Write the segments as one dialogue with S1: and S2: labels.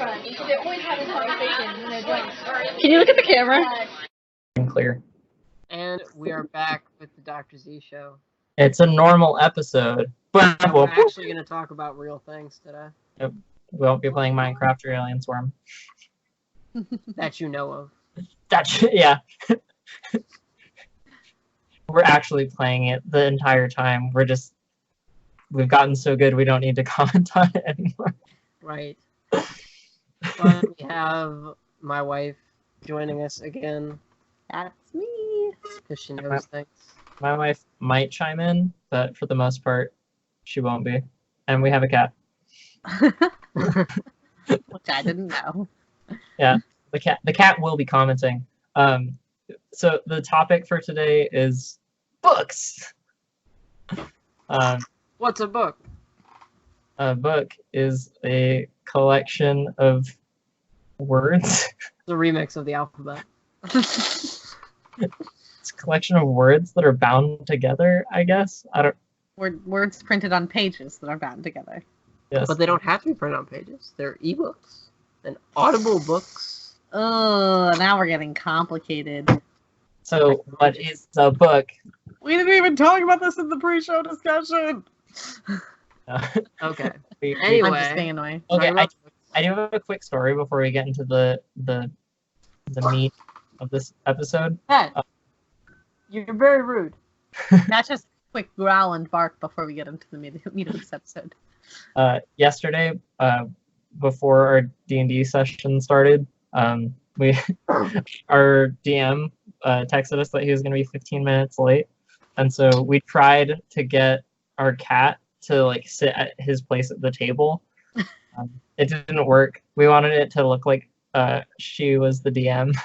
S1: They're always having conversations and they're doing.
S2: Can you look at the camera?
S3: Clear.
S4: And we are back with the Dr. Z show.
S3: It's a normal episode, but
S4: We're actually going to talk about real things today.
S3: we won't be playing Minecraft or Alien Swarm.
S4: That you know of.
S3: Yeah. We're actually playing it the entire time. We've gotten so good we don't need to comment on it anymore.
S4: Right. But we have my wife joining us again.
S2: That's me.
S4: Because she knows things.
S3: My wife might chime in, but for the most part, she won't be. And we have a cat.
S2: Which I didn't know.
S3: Yeah, the cat will be commenting. So the topic for today is books.
S4: What's a book?
S3: A book is a collection of words.
S4: The remix of the alphabet.
S3: It's a collection of words that are bound together, I guess. I don't.
S2: Words printed on pages that are bound together.
S3: Yes.
S4: But they don't have to be printed on pages. They're ebooks and audible books.
S2: Oh, now we're getting complicated.
S3: So what is a book?
S2: We didn't even talk about this in the pre-show discussion.
S4: Okay.
S3: Anyway.
S2: I'm just being annoying.
S3: Okay, I do have a quick story before we get into the meat of this episode.
S4: Hey, you're very rude.
S2: That's just a quick growl and bark before we get into the meat of this episode.
S3: Yesterday, before our D&D session started, our DM texted us that he was going to be 15 minutes late, and so we tried to get our cat to sit at his place at the table. It didn't work. We wanted it to look like she was the DM.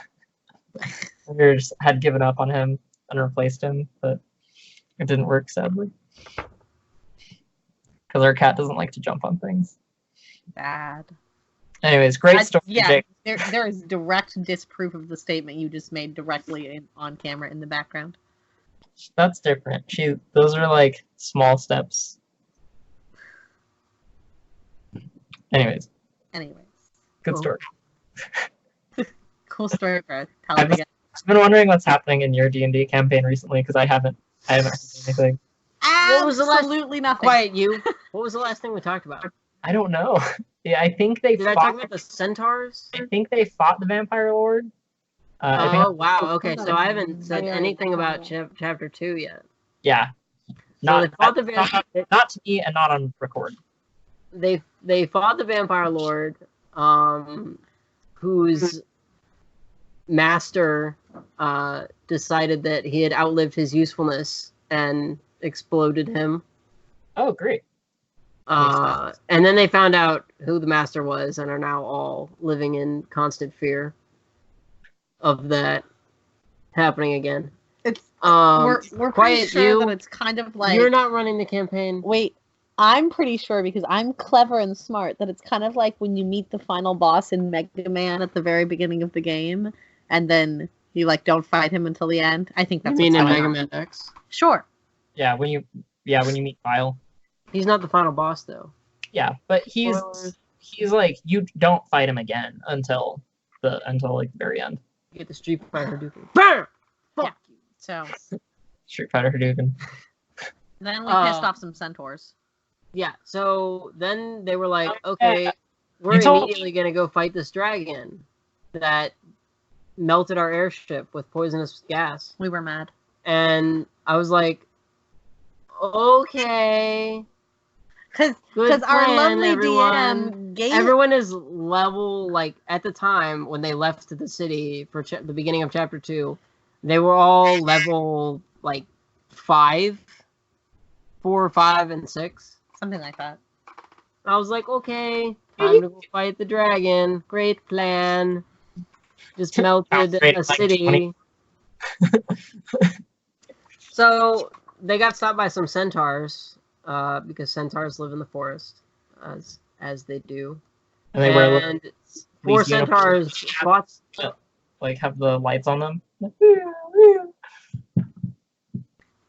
S3: We just had given up on him and replaced him, but it didn't work, sadly. Because our cat doesn't like to jump on things.
S2: Bad.
S3: Anyways, great story.
S2: Yeah, there is direct disproof of the statement you just made directly on camera in the background.
S3: That's different. Those are small steps. Anyways. Good story.
S2: Cool story, bro. Tell it again.
S3: I've been wondering what's happening in your D&D campaign recently because I haven't heard anything.
S2: Absolutely nothing.
S4: Quiet, you. What was the last thing we talked about?
S3: I don't know. Yeah, I think they
S4: Did I talk about the centaurs?
S3: I think they fought the Vampire Lord.
S4: Oh, wow. Okay, so I haven't said anything about chapter 2 yet.
S3: Yeah.
S4: Not
S3: to me and not on record.
S4: They fought the Vampire Lord, whose master decided that he had outlived his usefulness and exploded him.
S3: Oh, great.
S4: And then they found out who the master was and are now all living in constant fear of that happening again.
S2: It's
S4: we're
S2: pretty sure that it's kind of like...
S4: You're not running the campaign.
S2: Wait, I'm pretty sure because I'm clever and smart that it's kind of like when you meet the final boss in Mega Man at the very beginning of the game and then you don't fight him until the end. I think that's
S4: in Mega Man X.
S2: Sure.
S3: Yeah, when you meet Vile.
S4: He's not the final boss though.
S3: Yeah, but he's like you don't fight him again until the very end.
S4: You get the Street Fighter Hadouken. Bam!
S2: Fuck you. So
S3: Street Fighter Hadouken.
S2: Then we pissed off some centaurs.
S4: Yeah, so then they were like, okay, we're immediately gonna go fight this dragon that melted our airship with poisonous gas.
S2: We were mad.
S4: And I was like, okay.
S2: Because our lovely
S4: everyone.
S2: DM
S4: everyone is level, at the time when they left the city for the beginning of chapter 2, they were all level 5, 4, 5, and 6.
S2: Something like that.
S4: I was like, okay, time to go fight the dragon. Great plan. Just melted a city. So they got stopped by some centaurs, because centaurs live in the forest, as they do.
S3: And they wear
S4: 4 centaurs fought.
S3: Have the lights on them.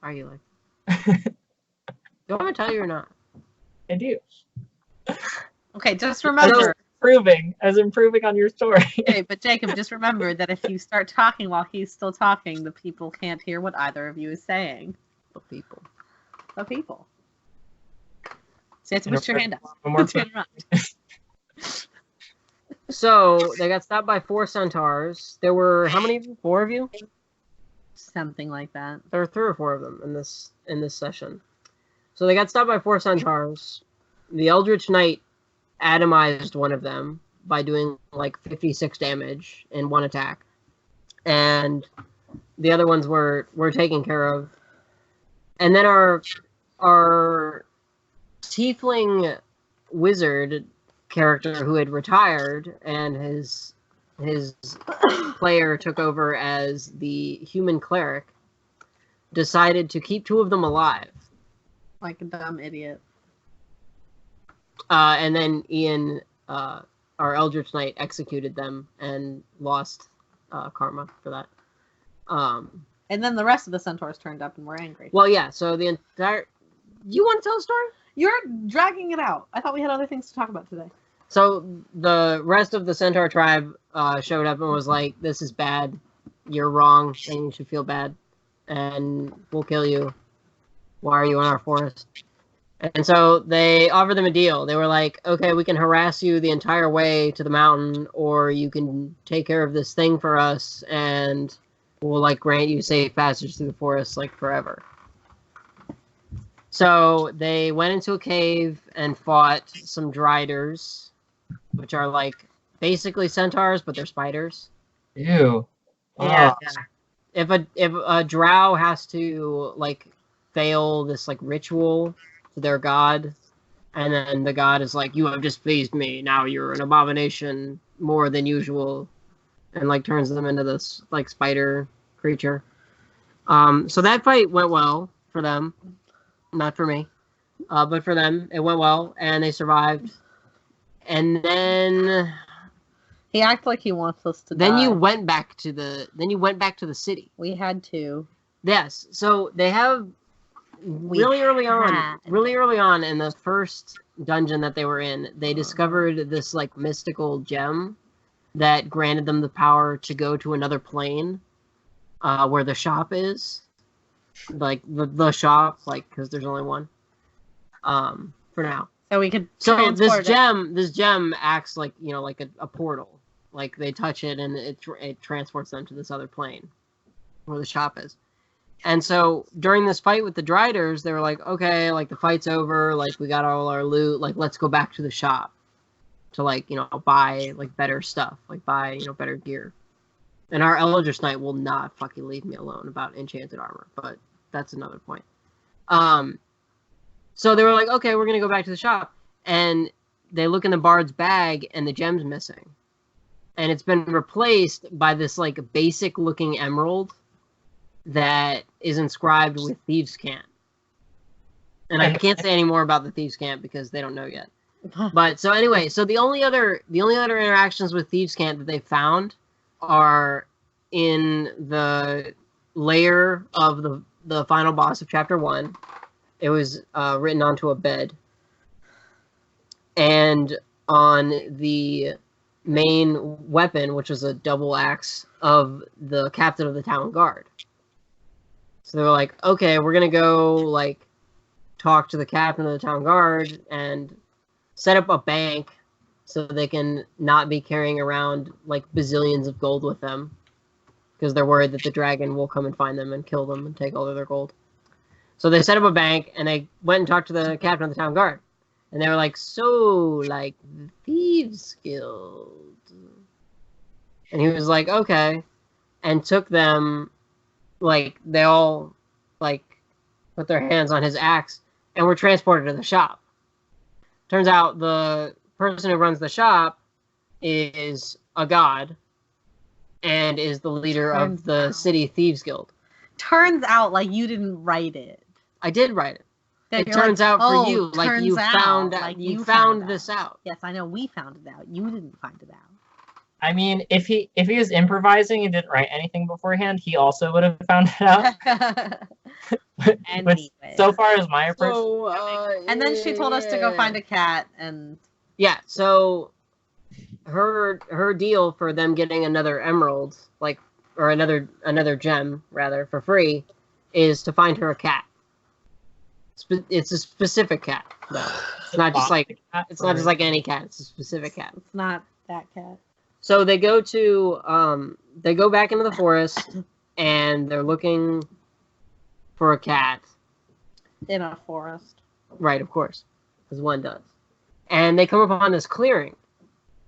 S4: Are you do I want to tell you or not?
S3: I do.
S2: Okay, just remember,
S3: improving on your story.
S2: Okay, but Jacob, just remember that if you start talking while he's still talking, the people can't hear what either of you is saying.
S4: The people.
S2: The people. So you have to put your hand up.
S3: More
S2: Put your hand up.
S4: So they got stopped by 4 centaurs. There were how many of you? 4 of you?
S2: Something like that.
S4: There were 3 or 4 of them in this session. So they got stopped by 4 centaurs. The Eldritch Knight atomized one of them by doing like 56 damage in one attack, and the other ones were taken care of. And then our tiefling wizard character who had retired, and his player took over as the human cleric, decided to keep 2 of them alive.
S2: Like a dumb idiot.
S4: And then Ian, our Eldritch Knight, executed them and lost karma for that.
S2: And then the rest of the centaurs turned up and were angry.
S4: Well, yeah, so the entire... You want to tell a story?
S2: You're dragging it out. I thought we had other things to talk about today.
S4: So the rest of the centaur tribe showed up and was like, this is bad. You're wrong, and you should feel bad. And we'll kill you. Why are you in our forest? And so they offered them a deal. They were like, okay, we can harass you the entire way to the mountain, or you can take care of this thing for us, and we'll like grant you safe passage through the forest like forever. So they went into a cave and fought some driders, which are like basically centaurs, but they're spiders.
S3: Ew.
S4: Yeah.
S3: Oh.
S4: If a drow has to like fail this like ritual to their god, and then the god is like, you have displeased me, now you're an abomination more than usual, and like turns them into this like spider creature. So that fight went well for them, not for me, but for them it went well, and they survived. And then
S2: He acts like he wants us to
S4: then
S2: die.
S4: you went back to the city.
S2: We had to.
S4: Yes, so they have really early on in the first dungeon that they were in, they discovered this like mystical gem that granted them the power to go to another plane, where the shop is, like the shop, like because there's only one, for now.
S2: So we could.
S4: So this
S2: transport it.
S4: gem acts like like a portal. Like they touch it and it transports them to this other plane, where the shop is. And so during this fight with the Driders, they were like, okay, like the fight's over, like we got all our loot, like let's go back to the shop to like, buy like better stuff, like buy, better gear. And our Eldritch Knight will not fucking leave me alone about enchanted armor, but that's another point. So they were like, okay, we're gonna go back to the shop. And they look in the bard's bag and the gem's missing. And it's been replaced by this like basic looking emerald that is inscribed with Thieves' Cant. And I can't say any more about the Thieves' Cant because they don't know yet. But so anyway, so the only other interactions with Thieves' Cant that they found are in the lair of the final boss of chapter 1. It was written onto a bed. And on the main weapon, which was a double axe of the captain of the town guard. So they were like, okay, we're going to go, like, talk to the captain of the town guard and set up a bank so they can not be carrying around, like, bazillions of gold with them. Because they're worried that the dragon will come and find them and kill them and take all of their gold. So they set up a bank, and they went and talked to the captain of the town guard. And they were like, so, like, the Thieves Guild. And he was like, okay. And took them... Like, they all, like, put their hands on his axe and were transported to the shop. Turns out the person who runs the shop is a god and is the leader of the City Thieves Guild.
S2: Turns out, like, you didn't write it.
S4: I did write it.
S2: That
S4: It turns
S2: like,
S4: out
S2: oh,
S4: for you, like, you
S2: turns
S4: found
S2: out, like,
S4: you
S2: found
S4: found this out.
S2: Yes, I know, we found it out. You didn't find it out.
S3: I mean, if he was improvising and didn't write anything beforehand, he also would have found it out. But
S2: Anyway.
S3: so far as my approach,
S4: So,
S2: And then she told us to go find a cat, and
S4: Yeah, so her deal for them getting another emerald, like, or another gem rather, for free, is to find her a cat. It's a specific cat, though. It's not just like any cat. It's a specific cat.
S2: It's not that cat.
S4: So they go back into the forest, and they're looking for a cat.
S2: In a forest.
S4: Right, of course, as one does. And they come upon this clearing.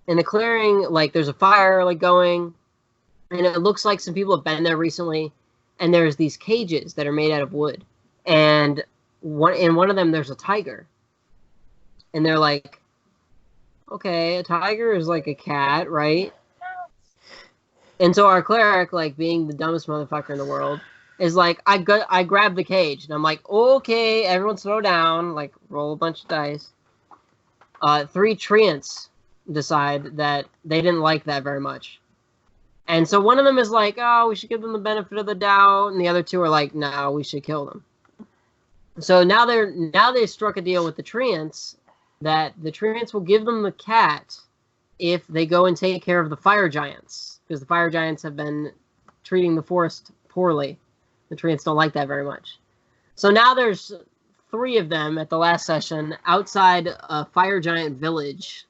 S4: In the clearing, like, there's a fire, like, going, and it looks like some people have been there recently, and there's these cages that are made out of wood. And in one of them, there's a tiger. And they're like, okay, a tiger is like a cat, right? And so our cleric, like, being the dumbest motherfucker in the world, is like, I grab the cage, and I'm like, okay, everyone slow down, like, roll a bunch of dice. 3 treants decide that they didn't like that very much. And so one of them is like, oh, we should give them the benefit of the doubt, and the other 2 are like, no, we should kill them. So now they struck a deal with the treants that the treants will give them the cat if they go and take care of the fire giants, because the fire giants have been treating the forest poorly. The treants don't like that very much. So now there's 3 of them at the last session outside a fire giant village,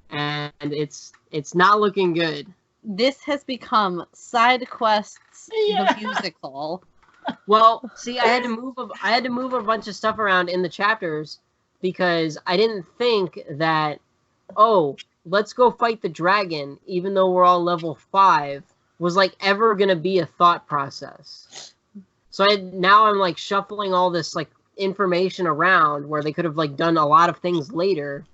S4: and it's not looking good.
S2: This has become Side Quests the musical.
S4: Well, see, I had to move a bunch of stuff around in the chapters because I didn't think that, oh, let's go fight the dragon, even though we're all level 5, was like ever gonna be a thought process. So now I'm like shuffling all this like information around where they could have like done a lot of things later,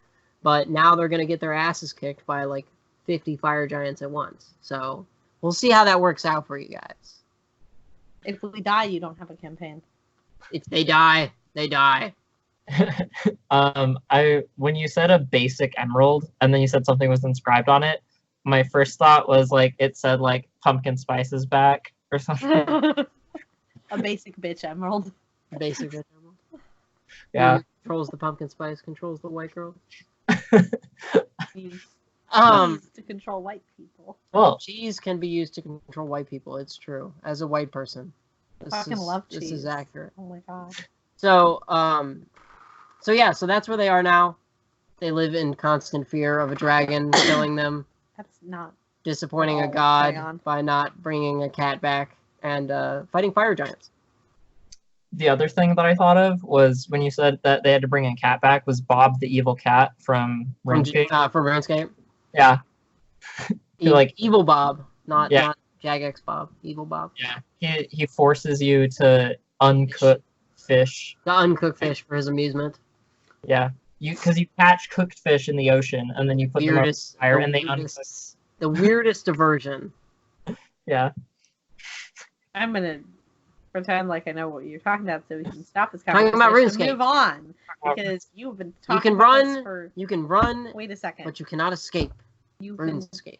S4: but now they're gonna get their asses kicked by like 50 fire giants at once. So we'll see how that works out for you guys.
S2: If we die, you don't have a campaign.
S4: If they die, they die.
S3: When you said a basic emerald and then you said something was inscribed on it, my first thought was like it said like pumpkin spice is back or something.
S2: A basic bitch emerald.
S4: Basic bitch emerald.
S3: Yeah.
S4: Controls the pumpkin spice, controls the white girl.
S2: Used
S4: Um,
S2: to control white people.
S3: Well,
S4: cheese can be used to control white people. It's true. As a white person,
S2: Love
S4: this
S2: cheese.
S4: is accurate.
S2: Oh my god.
S4: So, so that's where they are now. They live in constant fear of a dragon killing them,
S2: That's not.
S4: disappointing a
S2: Oh,
S4: god
S2: hang on.
S4: by not bringing a cat back, and fighting fire giants.
S3: the other thing that I thought of was when you said that they had to bring a cat back was Bob the evil cat from RuneScape.
S4: From RuneScape.
S3: Yeah. Like
S4: Evil Bob, not
S3: Yeah.
S4: not Jagex Bob. Evil Bob.
S3: Yeah. He forces you to uncook fish.
S4: The uncooked fish for his amusement.
S3: Yeah. Because you catch cooked fish in the ocean and then you put them on
S4: Weirdest,
S3: fire
S4: the
S3: and they
S4: weirdest-
S3: uncook.
S4: The weirdest diversion.
S3: Yeah.
S2: I'm gonna pretend like I know what you're talking about, so we can stop this
S4: Talking
S2: conversation
S4: about
S2: and
S4: RuneScape.
S2: move on, because you've been talking
S4: You can
S2: about this
S4: run.
S2: for.
S4: You can run,
S2: Wait a second.
S4: but you cannot escape
S2: You've been
S4: RuneScape.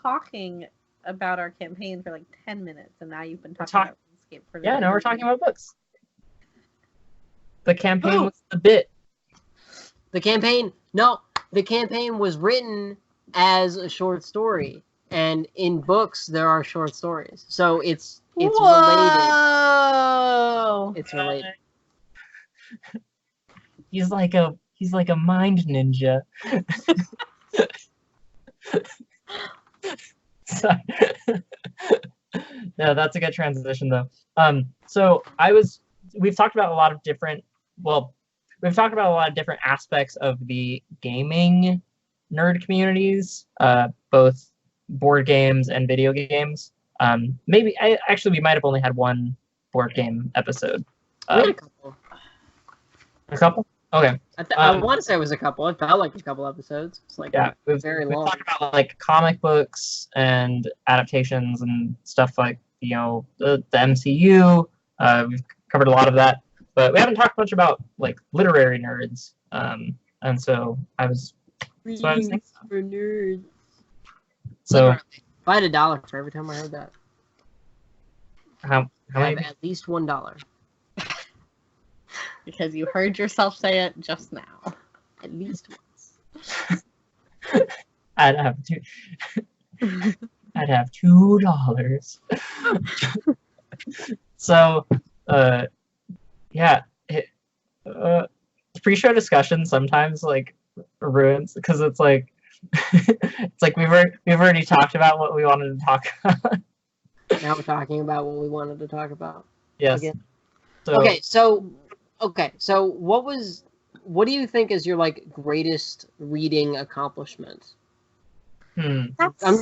S2: talking about our campaign for like 10 minutes, and now you've been talking
S3: talk-
S2: about RuneScape for.
S3: Yeah, now we're talking about books. The campaign
S4: Oh.
S3: was the bit.
S4: The campaign was written as a short story, and in books there are short stories, so it's related.
S2: Whoa!
S4: It's related.
S3: He's like a mind ninja. Sorry. No, that's a good transition though. So we've talked about a lot of different aspects of the gaming nerd communities, both board games and video games. We might have only had one board game episode.
S4: We had a couple.
S3: A couple? Okay.
S4: I want to say it was a couple. It felt like a couple episodes. It's like
S3: Yeah, we've
S4: long.
S3: talked about like comic books and adaptations and stuff like the MCU. We've covered a lot of that, but we haven't talked much about like literary nerds. And so I was thinking.
S4: For nerds.
S3: So
S4: If I had $1 for every time I heard that,
S3: how
S4: I have
S3: many?
S4: at least $1.
S2: Because you heard yourself say it just now.
S4: At least once.
S3: I'd have two. I'd have $2. So, yeah, pre-show discussion sometimes like ruins because it's like we've already talked about what we wanted to talk about.
S4: Now we're talking about what we wanted to talk about.
S3: Yes.
S4: Again.
S3: So,
S4: So what do you think is your like greatest reading accomplishment? I'm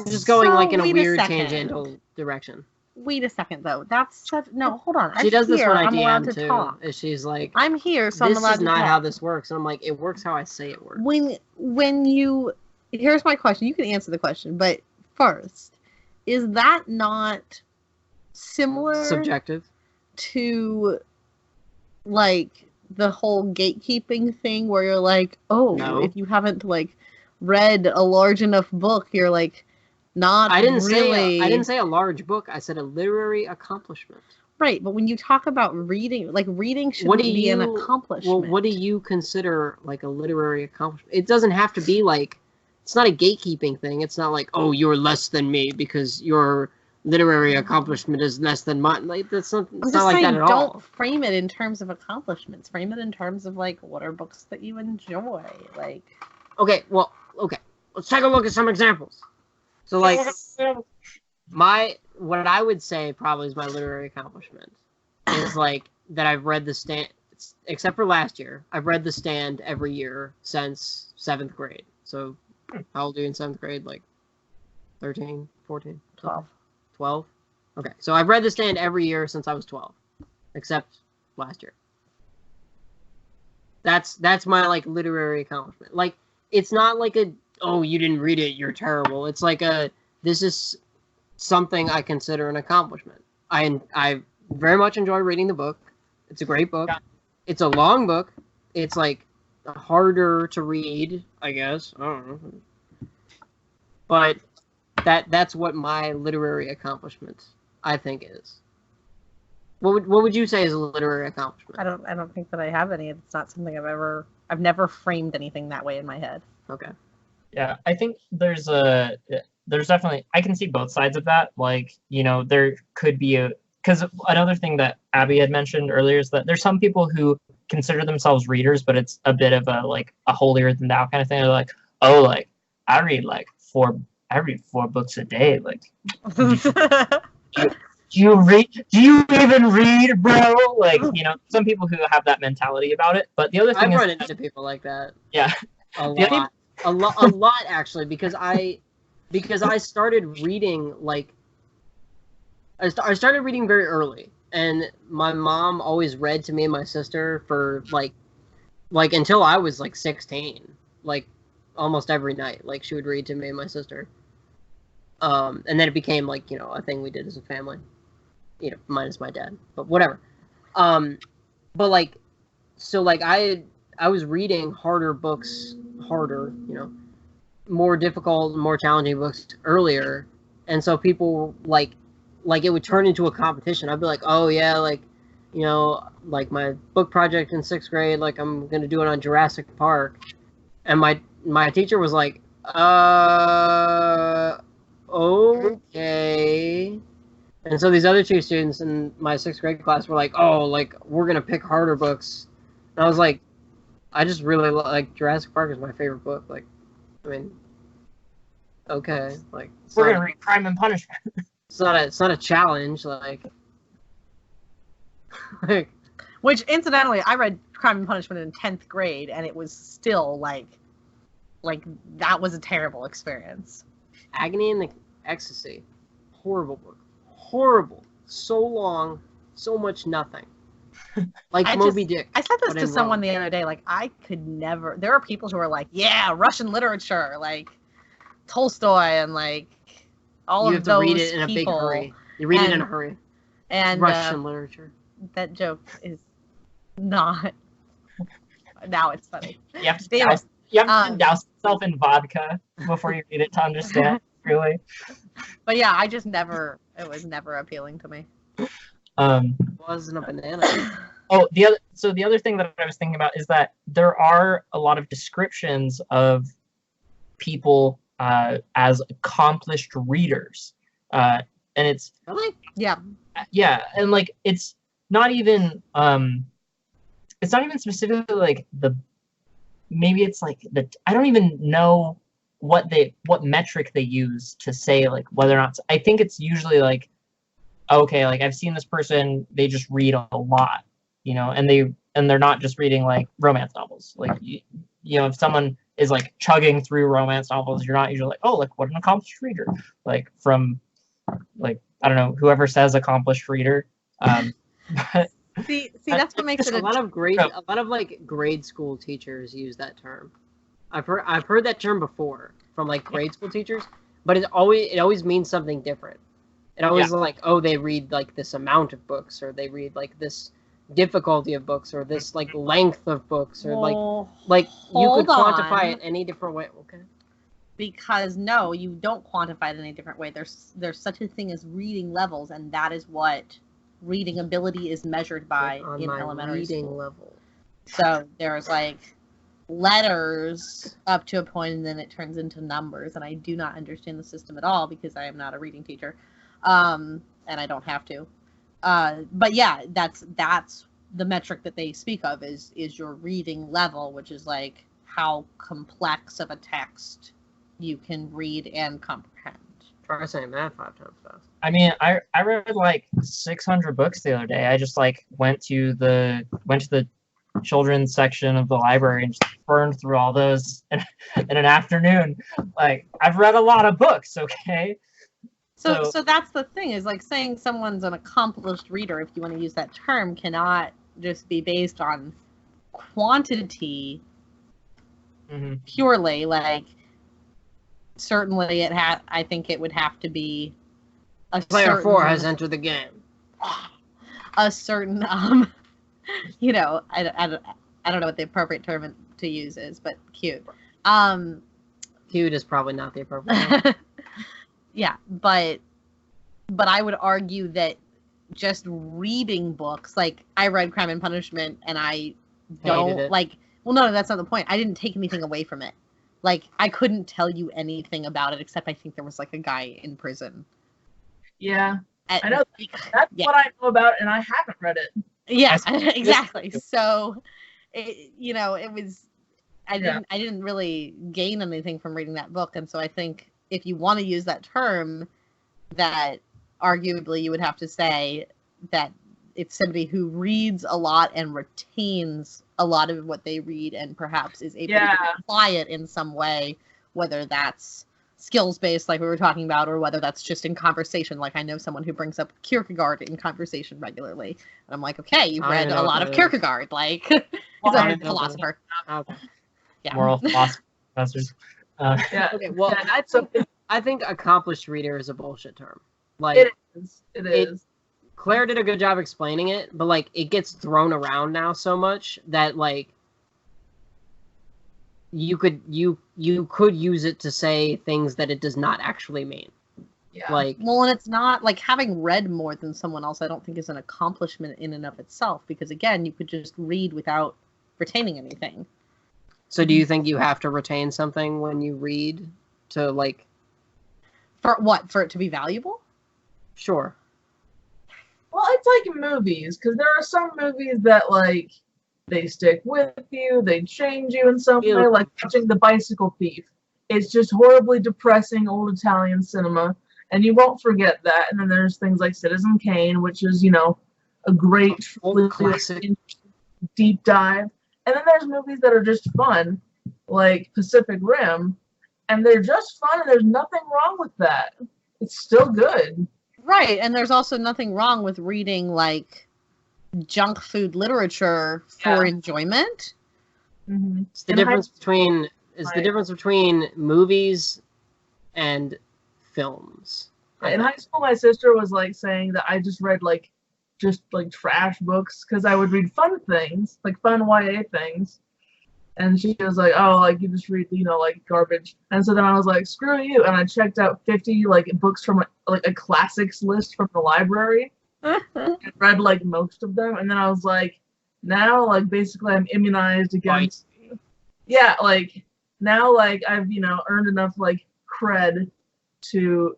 S4: just going like in a weird tangential direction.
S2: Wait a second, though. That's such... No, hold on.
S4: She does this when I
S2: I'm allowed
S4: DM
S2: to
S4: too.
S2: talk.
S4: Is she's like,
S2: I'm here, so I'm
S4: this
S2: allowed
S4: is
S2: to
S4: not
S2: talk.
S4: how this works. And I'm like, it works how I say it works.
S2: When you... Here's my question. You can answer the question, but first, is that not similar
S4: Subjective.
S2: to, like, the whole gatekeeping thing where you're like, oh,
S4: No.
S2: if you haven't, like, read a large enough book, you're, like, not
S4: I didn't
S2: really...
S4: say a large book. I said a literary accomplishment.
S2: Right, but when you talk about reading, like, reading shouldn't be an accomplishment.
S4: Well, what do you consider like a literary accomplishment? It doesn't have to be like, it's not a gatekeeping thing. It's not like, oh, you're less than me because your literary accomplishment is less than mine. Like that's not. It's
S2: I'm
S4: not
S2: just
S4: like
S2: saying,
S4: that at
S2: don't
S4: all.
S2: frame it in terms of accomplishments. Frame it in terms of, like, what are books that you enjoy? Like,
S4: Okay, let's take a look at some examples. So like, what I would say probably is my literary accomplishment is like that I've read The Stand, except for last year. I've read The Stand every year since 7th grade. So how old are you in 7th grade? Like 13, 14,
S2: 12.
S4: 12? Okay, so I've read The Stand every year since I was 12, except last year. That's my like literary accomplishment. Like it's not like a, oh, you didn't read it, you're terrible. It's like this is something I consider an accomplishment. I very much enjoy reading the book. It's a great book.
S3: Yeah.
S4: It's a long book. It's like harder to read, I guess. I don't know. But that's what my literary accomplishment I think is. What would you say is a literary accomplishment?
S2: I don't think that I have any. It's not something I've never framed anything that way in my head.
S4: Okay.
S3: yeah, I think there's definitely, I can see both sides of that. Like, there could be because another thing that Abby had mentioned earlier is that there's some people who consider themselves readers, but it's a bit of a holier than thou kind of thing. They're like, oh, like I read 4 books a day. Like, do you even read, bro? Like, some people who have that mentality about it. But the other thing
S4: I've
S3: is,
S4: run into people like that.
S3: yeah,
S4: A lot actually, because I started reading I started reading very early, and my mom always read to me and my sister for like until I was 16, almost every night. She would read to me and my sister. And then it became a thing we did as a family, minus my dad, but whatever. But so I was reading harder books, more difficult, more challenging books earlier, and so people it would turn into a competition. I'd be like, oh yeah, my book project in 6th grade, I'm gonna do it on Jurassic Park, and my teacher was like, okay. And so these other 2 students in my 6th grade class were like, oh, we're gonna pick harder books, and I was like, I just really like Jurassic Park is my favorite book. Okay,
S3: we're gonna read Crime and Punishment.
S4: It's not a challenge,
S2: Which, incidentally, I read Crime and Punishment in 10th grade, and it was still, that was a terrible experience.
S4: Agony and the Ecstasy. Horrible book. Horrible. So long, so much nothing. Moby Dick.
S2: I said this
S4: but
S2: to
S4: in
S2: someone
S4: wrong.
S2: the other day, I could never... There are people who are like, yeah, Russian literature, Tolstoy, and, all
S4: You
S2: of
S4: have to
S2: those
S4: read it in a big
S2: people.
S4: hurry. You read it in a hurry.
S2: And
S4: Russian literature.
S2: that joke is not... Now it's funny.
S3: You have to
S2: Damn
S3: douse,
S2: it.
S3: you have to douse yourself in vodka before you read it to understand. Really.
S2: But yeah, I just never... It was never appealing to me.
S4: It wasn't a banana.
S3: Oh, the other thing that I was thinking about is that there are a lot of descriptions of people as accomplished readers, and it's
S4: Really?
S2: Yeah.
S3: yeah, and like it's not even specifically like maybe it's like I don't even know what metric they use to say like whether or not I think it's usually like, okay, like I've seen this person, they just read a lot, and they're not just reading like romance novels. Like if someone is like chugging through romance novels, you're not usually like, oh, like what an accomplished reader. Like from like I don't know, whoever says accomplished reader. But
S2: See, that's what makes it
S4: a lot of like grade school teachers use that term. I've heard that term before from like grade school teachers, but it always means something different. It always like, oh, they read like this amount of books, or they read like this difficulty of books, or this like length of books, or like you could quantify it any different way. Okay.
S2: Because no, you don't quantify it in any different way. There's such a thing as reading levels, and that is what reading ability is measured by in elementary school.
S4: Level.
S2: So there's like letters up to a point, and then it turns into numbers. And I do not understand the system at all because I am not a reading teacher, and I don't have to. But yeah, that's the metric that they speak of is your reading level, which is like how complex of a text you can read and comprehend.
S4: Try saying that 5 times fast.
S3: I mean, I read like 600 books the other day. I just like went to the children's section of the library and just burned through all those in an afternoon. Like, I've read a lot of books, okay?
S2: So that's the thing, is like saying someone's an accomplished reader, if you want to use that term, cannot just be based on quantity purely. Like, certainly I think it would have to be a
S4: Player 4 has entered the game.
S2: A certain I don't know what the appropriate term to use is, but cute.
S4: Cute is probably not the appropriate term.
S2: Yeah, but I would argue that just reading books, like I read Crime and Punishment, and I don't like. Well, no, that's not the point. I didn't take anything away from it. Like, I couldn't tell you anything about it except I think there was like a guy in prison.
S1: Yeah, I know. That's what I know about, and I haven't read it.
S2: Yeah, exactly. So, it was. I didn't really gain anything from reading that book, and so I think if you want to use that term, that arguably you would have to say that it's somebody who reads a lot and retains a lot of what they read and perhaps is able to apply it in some way, whether that's skills-based like we were talking about, or whether that's just in conversation. Like, I know someone who brings up Kierkegaard in conversation regularly, and I'm like, okay, you've read a lot of Kierkegaard, like he's a philosopher.
S4: Okay.
S2: Yeah.
S3: Moral philosophy professors.
S4: Okay, well, I think accomplished reader is a bullshit term. Like,
S1: it is.
S4: Claire did a good job explaining it, but like it gets thrown around now so much that like you could use it to say things that it does not actually mean.
S1: Yeah.
S4: Like,
S2: well, and it's not like having read more than someone else, I don't think is an accomplishment in and of itself, because again, you could just read without retaining anything.
S4: So do you think you have to retain something when you read to like...
S2: For what? For it to be valuable?
S4: Sure.
S1: Well, it's like movies, because there are some movies that, like, they stick with you, they change you in some way, like watching The Bicycle Thief. It's just horribly depressing old Italian cinema, and you won't forget that. And then there's things like Citizen Kane, which is, a great
S4: classic
S1: deep dive. And then there's movies that are just fun, like Pacific Rim, and they're just fun, and there's nothing wrong with that. It's still good.
S2: Right, and there's also nothing wrong with reading, like, junk food literature for enjoyment.
S1: Mm-hmm.
S4: It's the difference between movies and films.
S1: In high school, my sister was, like, saying that I just read, like, trash books, because I would read fun things, like fun YA things. And she was like, oh, like, you just read, like, garbage. And so then I was like, screw you. And I checked out 50, like, books from, like, a classics list from the library. And read, like, most of them. And then I was like, now, like, basically I'm immunized against... Yeah, like, now, like, I've, earned enough, like, cred to,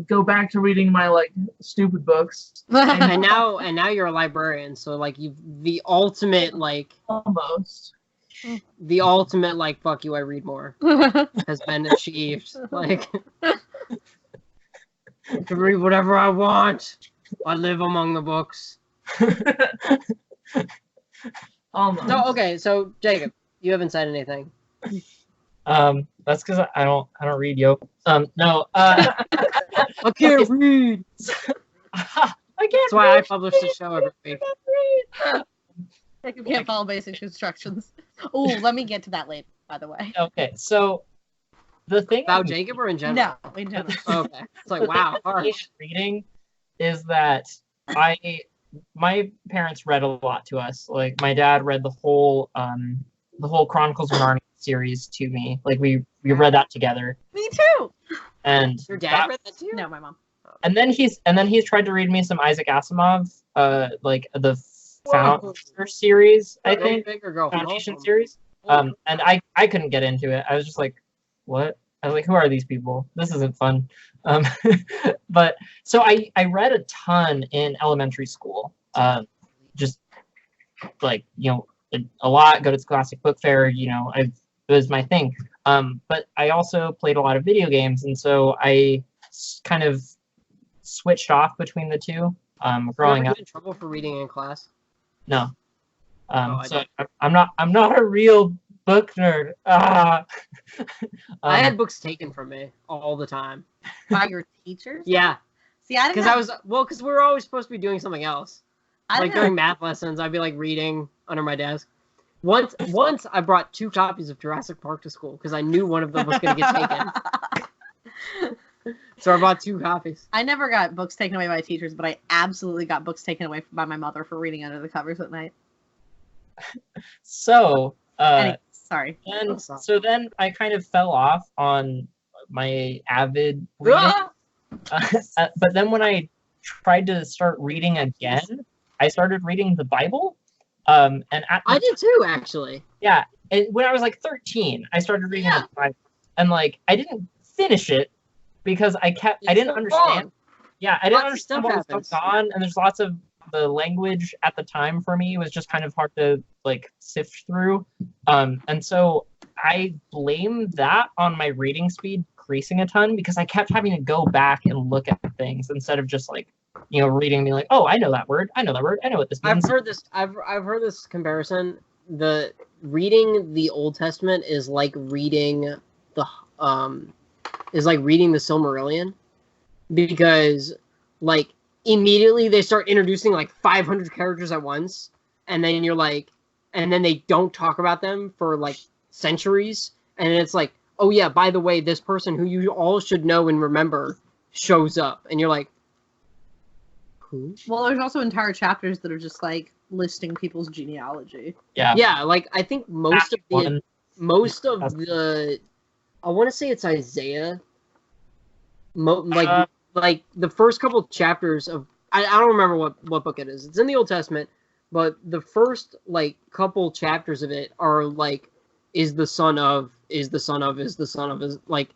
S1: go back to reading my like stupid books.
S4: And now you're a librarian, so like the ultimate like
S1: Almost.
S4: fuck you, I read more has been achieved. Like I can read whatever I want. I live among the books.
S1: Almost.
S4: No, okay, so Jacob, you haven't said anything.
S3: That's because I don't read, yo. No.
S4: I can't read.
S3: I can't.
S4: That's why I publish the show every week.
S2: You can't follow basic instructions. Oh, let me get to that later, by the way.
S3: Okay, so the thing
S4: About Jacob or in general?
S2: No, in general.
S4: Okay. It's like, wow, harsh.
S3: reading is that my parents read a lot to us. Like my dad read the whole Chronicles of Narnia series to me. Like we read that together.
S2: Me too.
S3: And
S4: Your dad read that too?
S2: No, my mom.
S3: And then he's tried to read me some Isaac Asimov, like the Founder series, I think.
S4: Big or go
S3: Foundation
S4: home?
S3: series. And I couldn't get into it. I was just like, what? I was like, who are these people? This isn't fun. But so I read a ton in elementary school. Just like, a lot, go to Scholastic Book Fair, it was my thing. But I also played a lot of video games, and so I kind of switched off between the two. Growing up.
S4: In trouble for reading in class?
S3: No.
S4: I
S3: So I'm not a real book nerd. I
S4: had books taken from me all the time.
S2: By your teachers?
S4: Yeah,
S2: See, I didn't.
S4: because we were always supposed to be doing something else.
S2: I
S4: Like
S2: didn't
S4: during math lessons, I'd be like reading under my desk. Once I brought 2 copies of Jurassic Park to school because I knew one of them was going to get taken. So I bought 2 copies.
S2: I never got books taken away by teachers, but I absolutely got books taken away by my mother for reading under the covers at night.
S3: So
S2: Anyway, sorry.
S3: and so then I kind of fell off on my avid reading. But then when I tried to start reading again, I started reading the Bible. And
S4: I did too, actually.
S3: Yeah, when I was like 13, I started reading the Bible, and like I didn't finish it because I didn't understand. Yeah, I didn't
S4: Lots of
S3: understand
S4: stuff
S3: what was
S4: happens.
S3: going on, and there's lots of the language at the time for me was just kind of hard to like sift through. And so I blame that on my reading speed decreasing a ton because I kept having to go back and look at things instead of just like reading and being like, oh, I know that word, I know what this means.
S4: I've heard this. I've heard this comparison. The reading the Old Testament is like reading the Silmarillion, because like immediately they start introducing like 500 characters at once, and then you're like, and then they don't talk about them for like centuries, and it's like, oh yeah, by the way, this person who you all should know and remember shows up, and you're like, who?
S2: Well, there's also entire chapters that are just like listing people's genealogy.
S3: Yeah.
S4: Like I think most of the I want to say it's Isaiah. Like the first couple chapters of I don't remember what book it is. It's in the Old Testament, but the first like couple chapters of it are like is the son of like,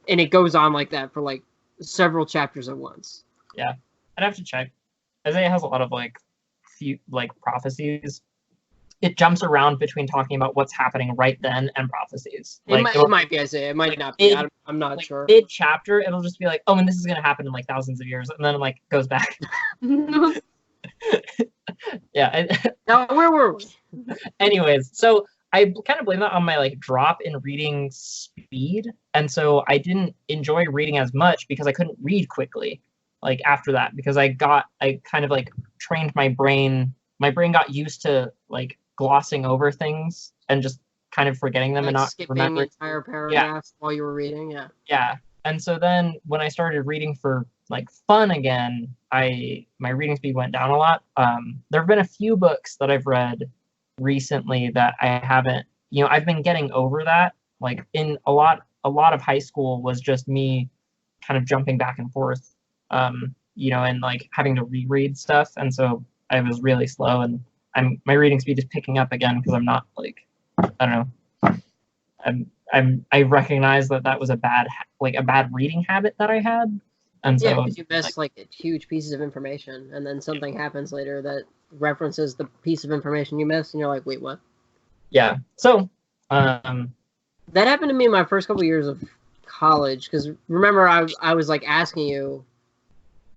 S4: and it goes on like that for like several chapters at once.
S3: Yeah, I'd have to check. Isaiah has a lot of like few like prophecies. It jumps around between talking about what's happening right then and prophecies.
S4: It
S3: Like
S4: might be Isaiah. It might not be. I'm not
S3: like,
S4: sure.
S3: Mid chapter, it'll just be like, oh, and this is gonna happen in like thousands of years, and then like goes back. Yeah.
S4: Now where were we?
S3: Anyways, so I kind of blame that on my like drop in reading speed, and so I didn't enjoy reading as much because I couldn't read quickly. Like after that, because I kind of like trained my brain. My brain got used to like glossing over things and just kind of forgetting them
S4: Like
S3: and not
S4: skipping
S3: remembering.
S4: entire paragraphs while you were reading. Yeah.
S3: Yeah. And so then when I started reading for like fun again, my reading speed went down a lot. There have been a few books that I've read recently that I haven't, I've been getting over that. Like in a lot of high school was just me kind of jumping back and forth, and like having to reread stuff. And so I was really slow, and my reading speed is picking up again because I'm not like, I don't know. I recognize that was a bad reading habit that I had, and
S4: Yeah,
S3: so
S4: because you miss like huge pieces of information, and then something happens later that references the piece of information you missed, and you're like, wait, what?
S3: yeah. So
S4: That happened to me in my first couple years of college. Because remember, I was like asking you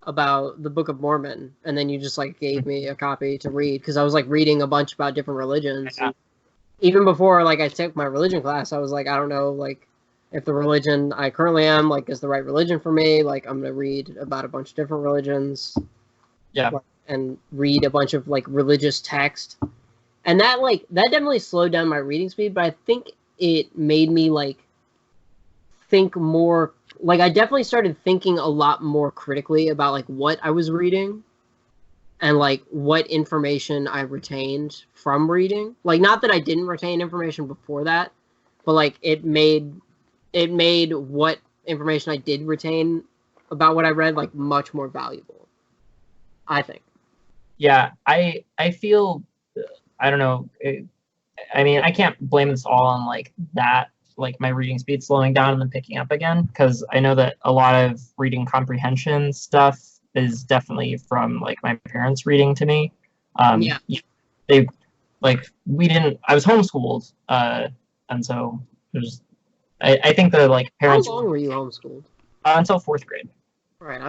S4: about the Book of Mormon, and then you just like gave me a copy to read because I was like reading a bunch about different religions.
S3: Yeah.
S4: Even before like I took my religion class, I was like, I don't know like if the religion I currently am like is the right religion for me. Like I'm gonna read about a bunch of different religions.
S3: Yeah.
S4: And read a bunch of like religious text. And that definitely slowed down my reading speed, but I think it made me like think more. Like I definitely started thinking a lot more critically about like what I was reading and like what information I retained from reading. Like not that I didn't retain information before that, but like it made what information I did retain about what I read like much more valuable, I think.
S3: yeah, I feel, I don't know. I mean, I can't blame this all on like that, like my reading speed slowing down and then picking up again, because I know that a lot of reading comprehension stuff is definitely from like my parents reading to me.
S4: Yeah.
S3: They like I was homeschooled, and so there's I think the like parents
S4: How long were you homeschooled?
S3: Until 4th grade.
S4: Right, I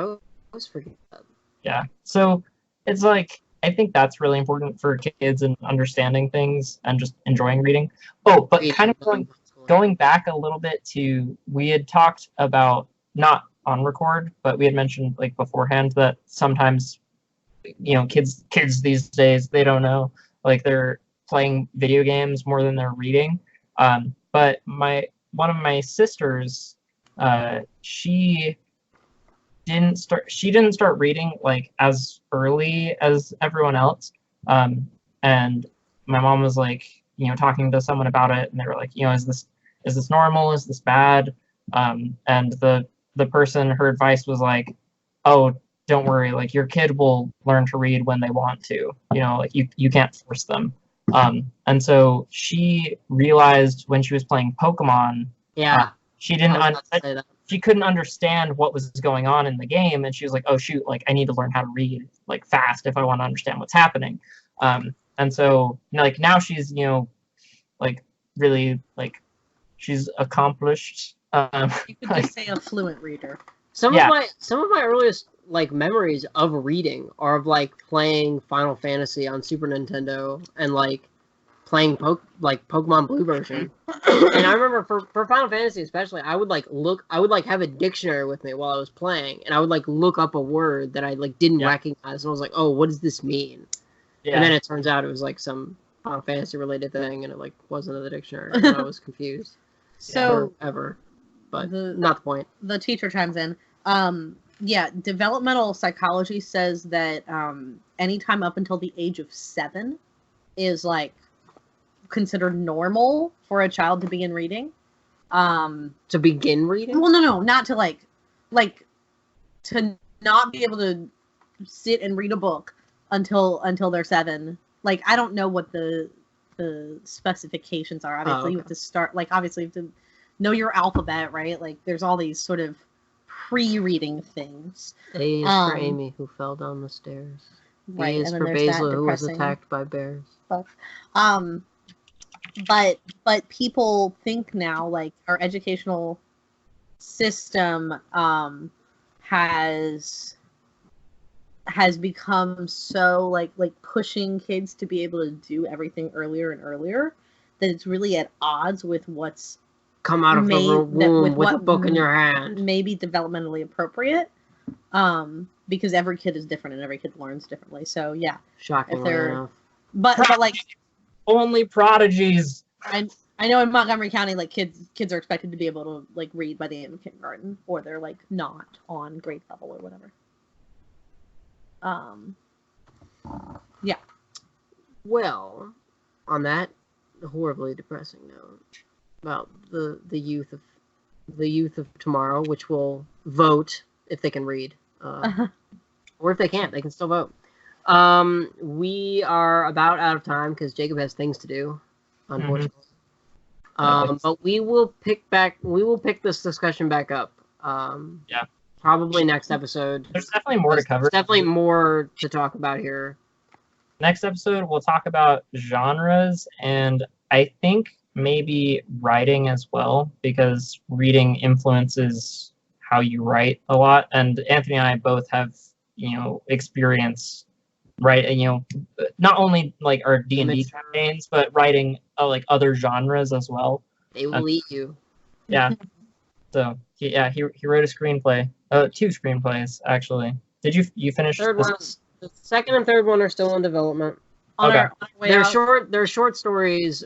S4: always forget that.
S3: Yeah, so it's like I think that's really important for kids and understanding things and just enjoying reading. Oh, but kind of going back a little bit to, we had talked about, not on record, but we had mentioned like beforehand that sometimes, you know, kids these days, they don't know, like they're playing video games more than they're reading. But one of my sisters, she didn't start reading like as early as everyone else. And my mom was like, you know, talking to someone about it, and they were like, you know, is this normal? Is this bad? And the person, her advice was like, oh, don't worry, like your kid will learn to read when they want to, you know, like you can't force them. And so she realized when she was playing Pokemon, she couldn't understand what was going on in the game, and she was like, oh shoot, like I need to learn how to read like fast if I want to understand what's happening. And so like now she's, you know, like really like she's accomplished.
S2: You could just say a fluent reader.
S4: Some of my earliest like memories of reading are of like playing Final Fantasy on Super Nintendo and like playing Pokemon Blue version. And I remember for Final Fantasy especially, I would have a dictionary with me while I was playing, and I would like look up a word that I like didn't recognize, and I was like, oh, what does this mean? And then it turns out it was like some Final Fantasy related thing, and it like wasn't in the dictionary, and I was confused.
S2: So
S4: Forever. But not the point.
S2: The teacher chimes in. Developmental psychology says that anytime up until the age of 7 is like considered normal for a child to begin reading.
S4: To begin reading?
S2: Well, no, not to like to not be able to sit and read a book until they're 7. Like I don't know what the specifications are. Obviously, you have to start. Like obviously, you have to know your alphabet, right? Like there's all these sort of pre-reading things.
S4: A is for Amy, who fell down the stairs.
S2: Right,
S4: B is for Basil, who was attacked by bears.
S2: But people think now, like our educational system has become so like pushing kids to be able to do everything earlier and earlier that it's really at odds with what's
S4: come out of the womb with a book in your hand.
S2: Maybe developmentally appropriate, because every kid is different and every kid learns differently. So yeah,
S4: shockingly enough.
S2: But like
S3: only prodigies.
S2: I know in Montgomery County, like kids are expected to be able to like read by the end of kindergarten, or they're like not on grade level or whatever. Yeah.
S4: Well, on that horribly depressing note about the youth of tomorrow, which will vote if they can read, or if they can't, they can still vote. We are about out of time because Jacob has things to do, unfortunately. But we will pick this discussion back up.
S3: Yeah.
S4: Probably next episode.
S3: There's definitely more to cover.
S4: There's definitely more to talk about here.
S3: Next episode, we'll talk about genres and I think maybe writing as well, because reading influences how you write a lot. And Anthony and I both have, experience, right? Not only like our D&D campaigns, but writing like other genres as well.
S4: They will eat you.
S3: Yeah. So he wrote a screenplay, 2 screenplays actually. Did you finish?
S4: The second and third one are still in development.
S3: Okay.
S4: They're short stories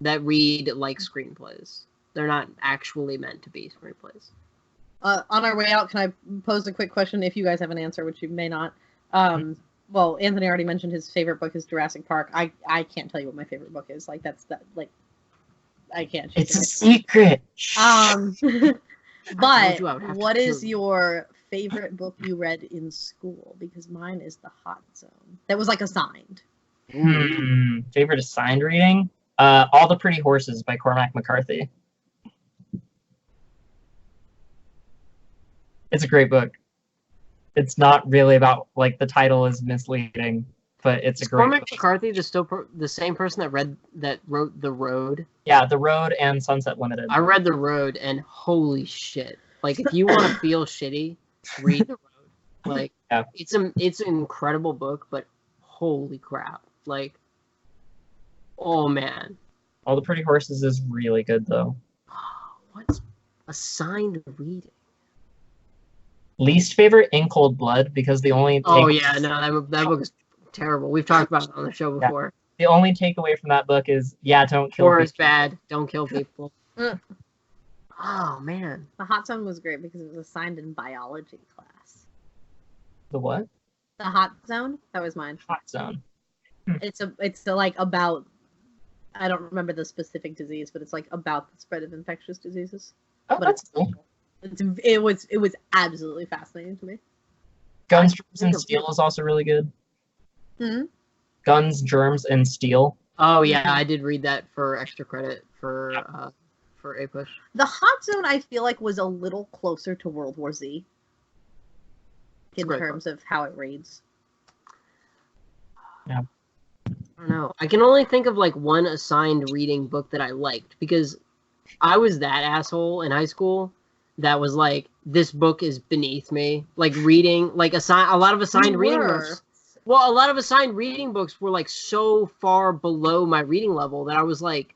S4: that read like screenplays. They're not actually meant to be screenplays.
S2: On our way out, can I pose a quick question if you guys have an answer, which you may not? Well, Anthony already mentioned his favorite book is Jurassic Park. I can't tell you what my favorite book is. Like I can't.
S3: It's a secret.
S2: But what is your favorite book you read in school? Because mine is The Hot Zone. That was like assigned.
S3: Favorite assigned reading? All the Pretty Horses by Cormac McCarthy. It's a great book. It's not really about, like, the title is misleading, but it's a great
S4: Cormac
S3: book.
S4: McCarthy the same person that wrote The Road?
S3: Yeah, The Road and Sunset Limited.
S4: I read The Road, and holy shit. Like, if you want to feel shitty, read The Road. Like,
S3: yeah.
S4: It's an incredible book, but holy crap. Like, oh, man.
S3: All the Pretty Horses is really good, though.
S4: What's assigned reading?
S3: Least favorite, In Cold Blood, because the only
S4: that book is terrible. We've talked about it on the show before.
S3: The only takeaway from that book is, don't kill
S4: War
S3: people.
S4: is bad. Don't kill people. Oh, man.
S2: The Hot Zone was great because it was assigned in biology class.
S3: The what?
S2: The Hot Zone? That was mine.
S3: Hot Zone.
S2: It's like about, I don't remember the specific disease, but it's like about the spread of infectious diseases.
S3: Oh,
S2: But
S3: that's cool.
S2: It was absolutely fascinating to me.
S3: Guns, Germs, and Steel is also really good. Guns, Germs, and Steel.
S4: Oh yeah, I did read that for extra credit for APUSH.
S2: The Hot Zone, I feel like, was a little closer to World War Z in terms of how it reads.
S3: Yeah.
S4: I don't know. I can only think of like one assigned reading book that I liked because I was that asshole in high school that was like, this book is beneath me. Like reading, like a lot of assigned reading books. Well, a lot of assigned reading books were like so far below my reading level that I was like,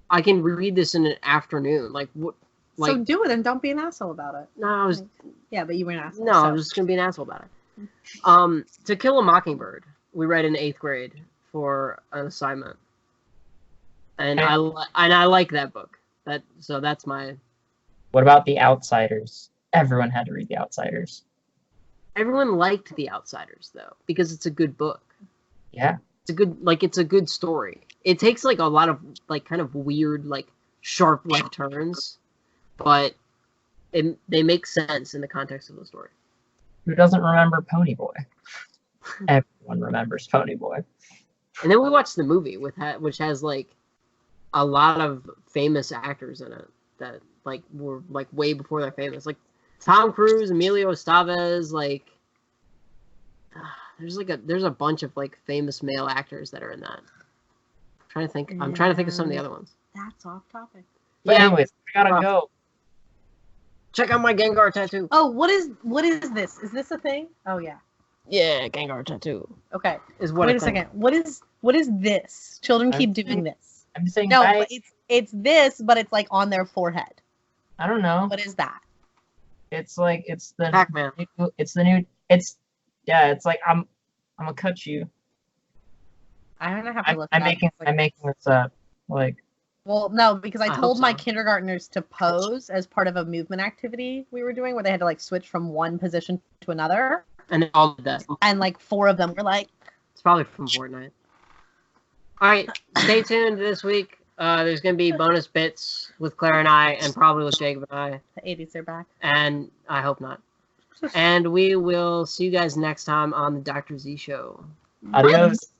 S4: I can read this in an afternoon. Like what? Like,
S2: so do it and don't be an asshole about it.
S4: No, I was.
S2: Yeah, but you were an asshole.
S4: No, so. I'm just gonna be an asshole about it. To Kill a Mockingbird, we read in 8th grade for an assignment, and I like that book. That's my.
S3: What about The Outsiders? Everyone had to read The Outsiders.
S4: Everyone liked The Outsiders though because it's a good book.
S3: Yeah.
S4: It's a good story. It takes like a lot of like kind of weird like sharp left turns, but they make sense in the context of the story.
S3: Who doesn't remember Ponyboy? Everyone remembers Ponyboy.
S4: And then we watched the movie which has like a lot of famous actors in it that like were like way before they're famous, like Tom Cruise, Emilio Estevez, like there's a bunch of like famous male actors that are in that. I'm trying to think of some of the other ones.
S2: That's off topic.
S3: But anyways, we gotta go.
S4: Check out my Gengar tattoo.
S2: Oh, what is this? Is this a thing? Oh yeah.
S4: Yeah, Gengar tattoo.
S2: Okay.
S4: Wait
S2: a second. What is this? Children keep doing this.
S3: I'm saying
S2: no,
S3: bye.
S2: But it's this, but it's like on their forehead.
S3: I don't know.
S2: What is that?
S3: It's like it's the
S4: Pac-Man.
S3: It's like I'm gonna cut you.
S2: I'm gonna have to look.
S3: I'm making this up. Like.
S2: Well, no, because I told my
S4: so.
S2: kindergartners to pose as part of a movement activity we were doing, where they had to like switch from one position to another.
S4: And they all did that.
S2: And like 4 of them were like.
S4: It's probably from Fortnite. All right, stay tuned this week. There's going to be bonus bits with Claire and I, and probably with Jacob and I.
S2: The 80s are back.
S4: And I hope not. And we will see you guys next time on the Dr. Z Show.
S3: Adios.